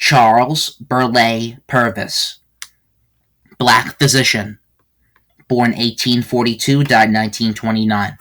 Charles Burleigh Purvis, black physician, born 1842, died 1929.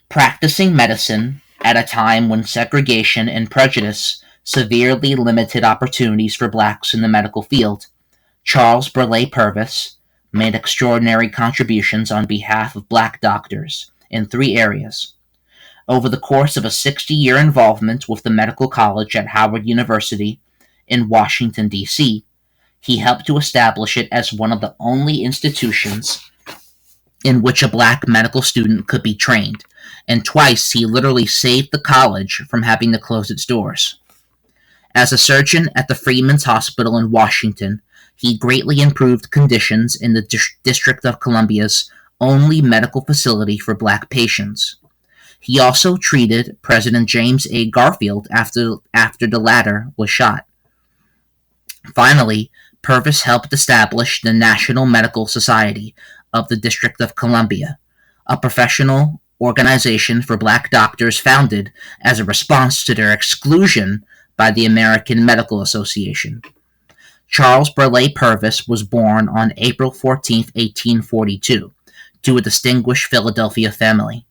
Practicing medicine at a time when segregation and prejudice severely limited opportunities for blacks in the medical field, Charles Burleigh Purvis made extraordinary contributions on behalf of black doctors in three areas. Over the course of a 60-year involvement with the medical college at Howard University in Washington, D.C., he helped to establish it as one of the only institutions in which a black medical student could be trained, and twice he literally saved the college from having to close its doors. As a surgeon at the Freedmen's Hospital in Washington, he greatly improved conditions in the District of Columbia's only medical facility for black patients. He also treated President James A. Garfield after the latter was shot. Finally, Purvis helped establish the National Medical Society of the District of Columbia, a professional organization for black doctors founded as a response to their exclusion by the American Medical Association. Charles Burleigh Purvis was born on April 14, 1842, to a distinguished Philadelphia family.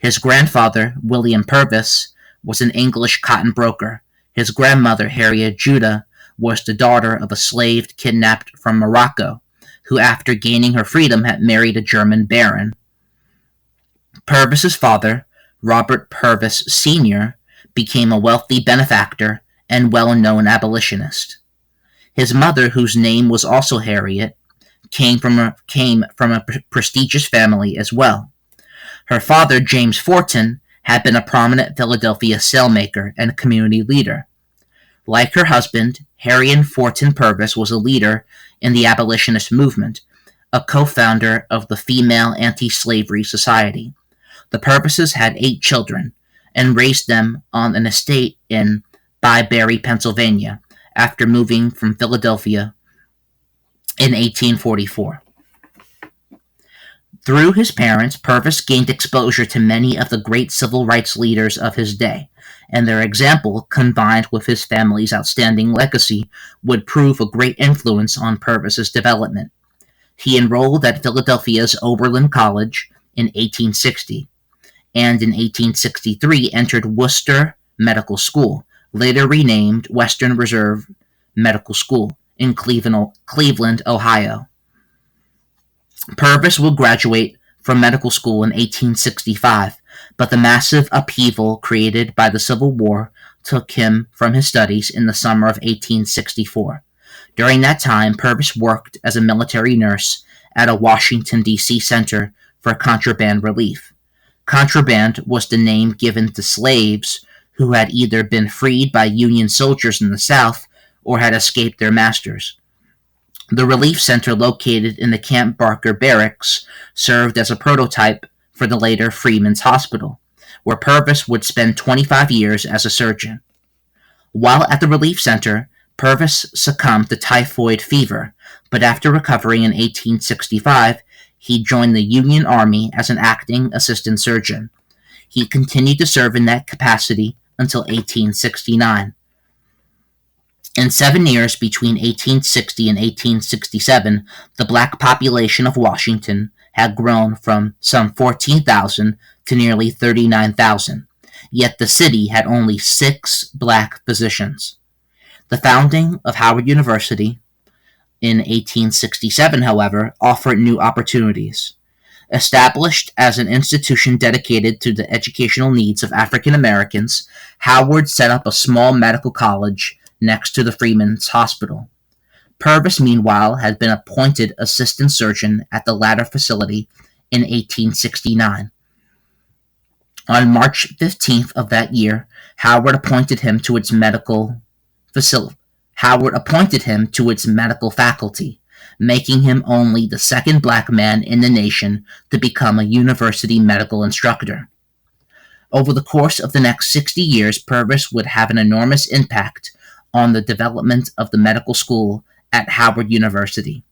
His grandfather, William Purvis, was an English cotton broker. His grandmother, Harriet Judah, was the daughter of a slave kidnapped from Morocco, who after gaining her freedom had married a German baron. Purvis's father, Robert Purvis Sr., became a wealthy benefactor and well-known abolitionist. His mother, whose name was also Harriet, came from a prestigious family as well. Her father, James Forten, had been a prominent Philadelphia sailmaker and community leader. Like her husband, Harriet Forten Purvis was a leader in the abolitionist movement, a co-founder of the Female Anti-Slavery Society. The Purvises had 8 children and raised them on an estate in Byberry, Pennsylvania, after moving from Philadelphia in 1844. Through his parents, Purvis gained exposure to many of the great civil rights leaders of his day, and their example, combined with his family's outstanding legacy, would prove a great influence on Purvis's development. He enrolled at Philadelphia's Oberlin College in 1860, and in 1863 entered Worcester Medical School, later renamed Western Reserve Medical School, in Cleveland, Ohio. Purvis will graduate from medical school in 1865, but the massive upheaval created by the Civil War took him from his studies in the summer of 1864. During that time, Purvis worked as a military nurse at a Washington, D.C. center for contraband relief. Contraband was the name given to slaves who had either been freed by Union soldiers in the South or had escaped their masters. The relief center located in the Camp Barker Barracks served as a prototype for the later Freedmen's Hospital, where Purvis would spend 25 years as a surgeon. While at the relief center, Purvis succumbed to typhoid fever, but after recovering in 1865, he joined the Union Army as an acting assistant surgeon. He continued to serve in that capacity until 1869. In 7 years between 1860 and 1867, the black population of Washington had grown from some 14,000 to nearly 39,000, yet the city had only 6 black physicians. The founding of Howard University in 1867, however, offered new opportunities. Established as an institution dedicated to the educational needs of African Americans, Howard set up a small medical college next to the Freedmen's Hospital. Purvis, meanwhile, had been appointed assistant surgeon at the latter facility in 1869. On March 15th of that year, Howard appointed him to its medical faculty, making him only the second black man in the nation to become a university medical instructor. Over the course of the next 60 years, Purvis would have an enormous impact on the development of the medical school at Howard University.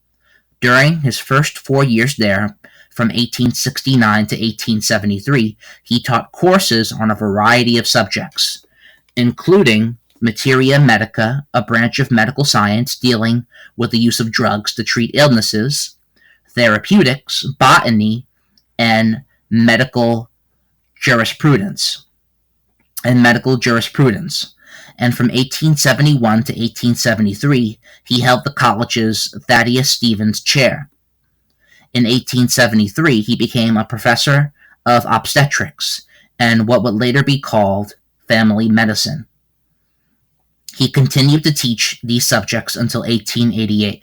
During his first 4 years there, from 1869 to 1873, he taught courses on a variety of subjects, including materia medica, a branch of medical science dealing with the use of drugs to treat illnesses, therapeutics, botany, and medical jurisprudence. And from 1871 to 1873, he held the college's Thaddeus Stevens Chair. In 1873, he became a professor of obstetrics and what would later be called family medicine. He continued to teach these subjects until 1888.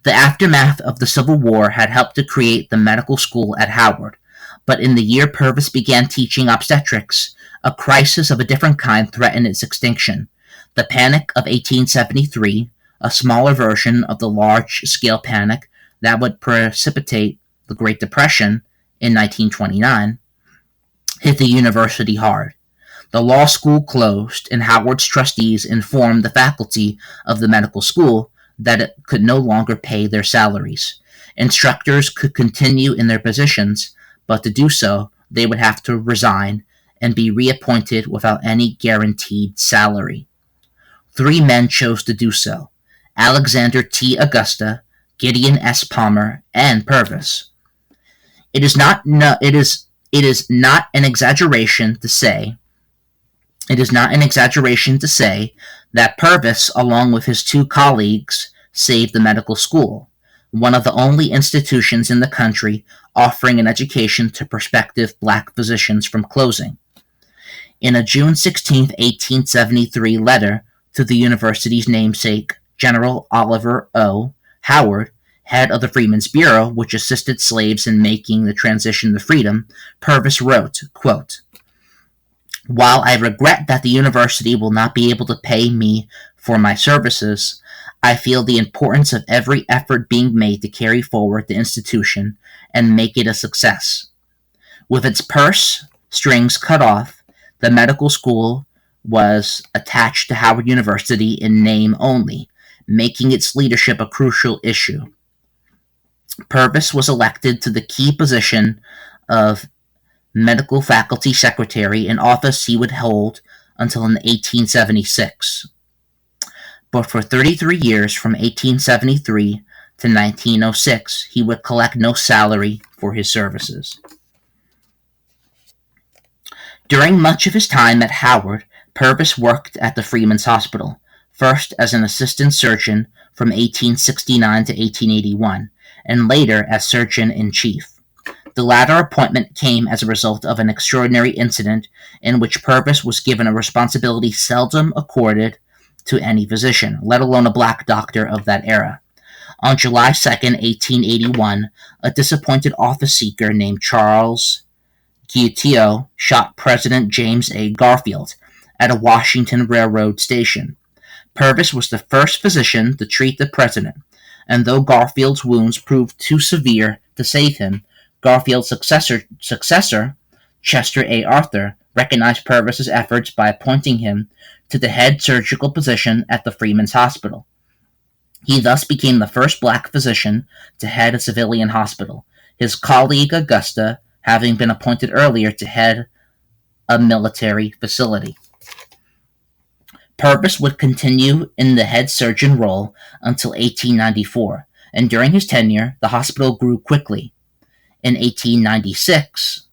The aftermath of the Civil War had helped to create the medical school at Howard, but in the year Purvis began teaching obstetrics, a crisis of a different kind threatened its extinction. The Panic of 1873, a smaller version of the large-scale panic that would precipitate the Great Depression in 1929, hit the university hard. The law school closed, and Howard's trustees informed the faculty of the medical school that it could no longer pay their salaries. Instructors could continue in their positions, but to do so, they would have to resign and be reappointed without any guaranteed salary. 3 men chose to do so: Alexander T. Augusta, Gideon S. Palmer, and Purvis. It is not an exaggeration to say that Purvis, along with his 2 colleagues, saved the medical school, one of the only institutions in the country offering an education to prospective black physicians, from closing. In a June 16, 1873 letter to the university's namesake, General Oliver O. Howard, head of the Freedmen's Bureau, which assisted slaves in making the transition to freedom, Purvis wrote, quote, "While I regret that the university will not be able to pay me for my services, I feel the importance of every effort being made to carry forward the institution and make it a success. With its purse strings cut off, the medical school was attached to Howard University in name only, making its leadership a crucial issue." Purvis was elected to the key position of medical faculty secretary, an office he would hold until 1876. But for 33 years, from 1873 to 1906, he would collect no salary for his services. During much of his time at Howard, Purvis worked at the Freedmen's Hospital, first as an assistant surgeon from 1869 to 1881, and later as surgeon-in-chief. The latter appointment came as a result of an extraordinary incident in which Purvis was given a responsibility seldom accorded to any physician, let alone a black doctor of that era. On July 2, 1881, a disappointed office seeker named Charles Guiteau shot President James A. Garfield at a Washington Railroad station. Purvis was the first physician to treat the president, and though Garfield's wounds proved too severe to save him, Garfield's successor, Chester A. Arthur, recognized Purvis's efforts by appointing him to the head surgical position at the Freedmen's Hospital. He thus became the first black physician to head a civilian hospital, his colleague Augusta having been appointed earlier to head a military facility. Purvis would continue in the head surgeon role until 1894, and during his tenure, the hospital grew quickly. In 1896,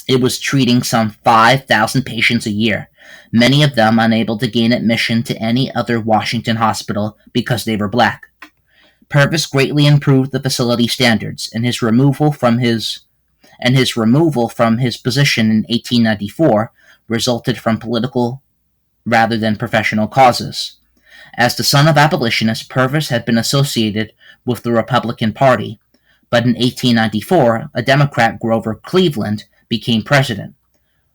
it was treating some 5,000 patients a year, many of them unable to gain admission to any other Washington hospital because they were black. Purvis greatly improved the facility standards, and his removal from his position in 1894 resulted from political rather than professional causes. As the son of abolitionists, Purvis had been associated with the Republican Party, but in 1894, a Democrat, Grover Cleveland, became president.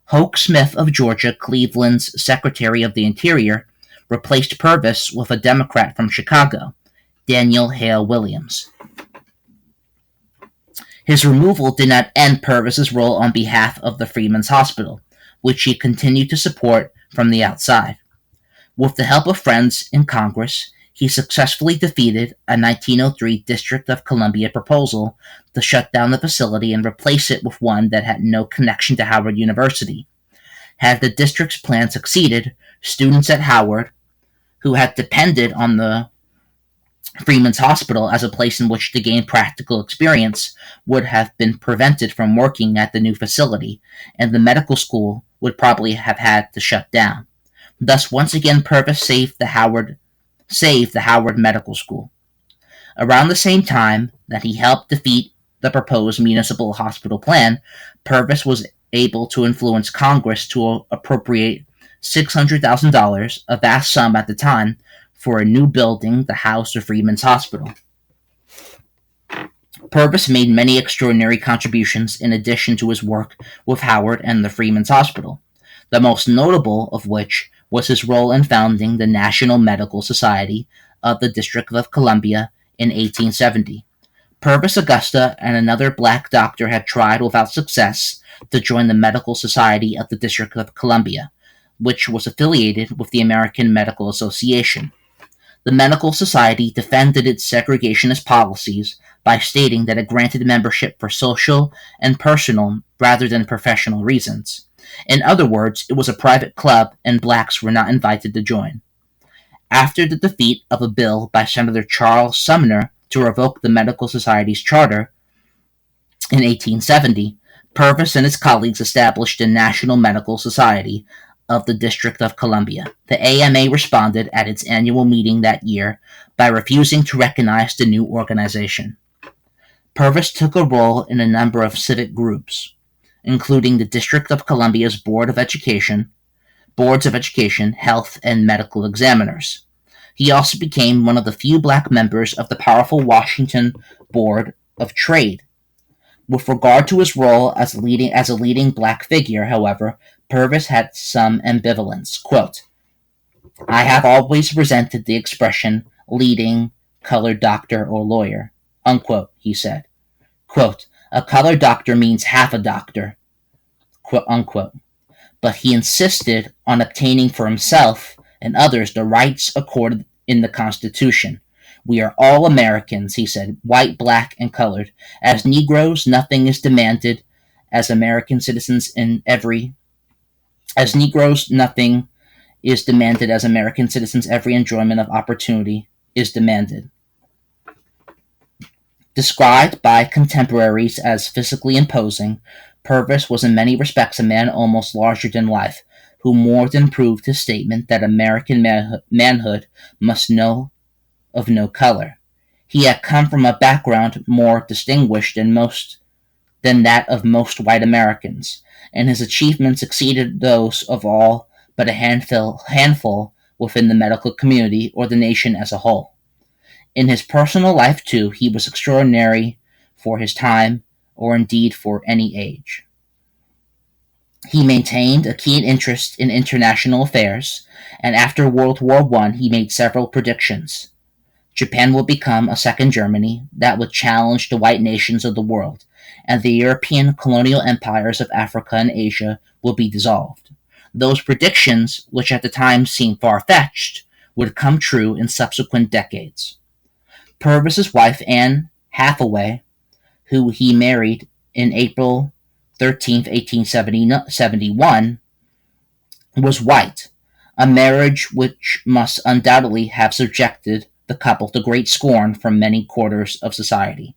Hoke Smith of Georgia, Cleveland's Secretary of the Interior, replaced Purvis with a Democrat from Chicago, Daniel Hale Williams. His removal did not end Purvis's role on behalf of the Freedmen's Hospital, which he continued to support from the outside. With the help of friends in Congress, he successfully defeated a 1903 District of Columbia proposal to shut down the facility and replace it with one that had no connection to Howard University. Had the district's plan succeeded, students at Howard, who had depended on the Freeman's Hospital as a place in which to gain practical experience, would have been prevented from working at the new facility, and the medical school would probably have had to shut down. Thus, once again, Purvis saved the Howard Medical School. Around the same time that he helped defeat the proposed municipal hospital plan, Purvis was able to influence Congress to appropriate $600,000, a vast sum at the time, for a new building to house the Freeman's Hospital. Purvis made many extraordinary contributions in addition to his work with Howard and the Freeman's Hospital, the most notable of which was his role in founding the National Medical Society of the District of Columbia in 1870. Purvis Augusta and another black doctor had tried without success to join the Medical Society of the District of Columbia, which was affiliated with the American Medical Association. The Medical Society defended its segregationist policies by stating that it granted membership for social and personal rather than professional reasons. In other words, it was a private club and blacks were not invited to join. After the defeat of a bill by Senator Charles Sumner to revoke the Medical Society's charter in 1870, Purvis and his colleagues established the National Medical Society of the District of Columbia. The AMA responded at its annual meeting that year by refusing to recognize the new organization. Purvis took a role in a number of civic groups, including the District of Columbia's Boards of Education, Health, and Medical Examiners. He also became one of the few black members of the powerful Washington Board of Trade. With regard to his role as a leading black figure, however, Purvis had some ambivalence. Quote, "I have always resented the expression leading colored doctor or lawyer," unquote, he said. Quote, "A colored doctor means half a doctor," quote, unquote. But he insisted on obtaining for himself and others the rights accorded in the Constitution. "We are all Americans," he said, "white, black, and colored. As Negroes, nothing is demanded as American citizens nothing is demanded as American citizens. Every enjoyment of opportunity is demanded." Described by contemporaries as physically imposing, Purvis was in many respects a man almost larger than life, who more than proved his statement that American manhood must know of no color. He had come from a background more distinguished than that of most white Americans, and his achievements exceeded those of all but a handful within the medical community or the nation as a whole. In his personal life, too, he was extraordinary for his time, or indeed for any age. He maintained a keen interest in international affairs, and after World War I he made several predictions. Japan would become a second Germany that would challenge the white nations of the world, and the European colonial empires of Africa and Asia would be dissolved. Those predictions, which at the time seemed far-fetched, would come true in subsequent decades. Purvis's wife, Anne Hathaway, who he married in April 13, 1871, was white, a marriage which must undoubtedly have subjected the couple to great scorn from many quarters of society.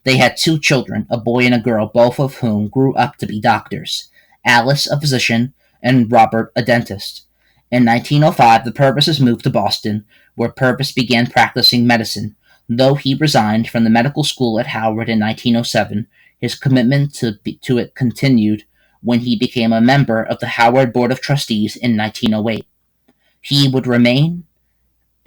They had 2 children, a boy and a girl, both of whom grew up to be doctors, Alice a physician and Robert a dentist. In 1905, the Purvises moved to Boston, where Purvis began practicing medicine. Though he resigned from the medical school at Howard in 1907, his commitment to it continued when he became a member of the Howard Board of Trustees in 1908. He would remain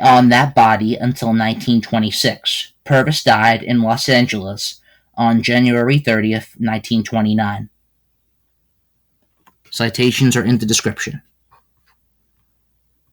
on that body until 1926. Purvis died in Los Angeles on January 30th, 1929. Citations are in the description.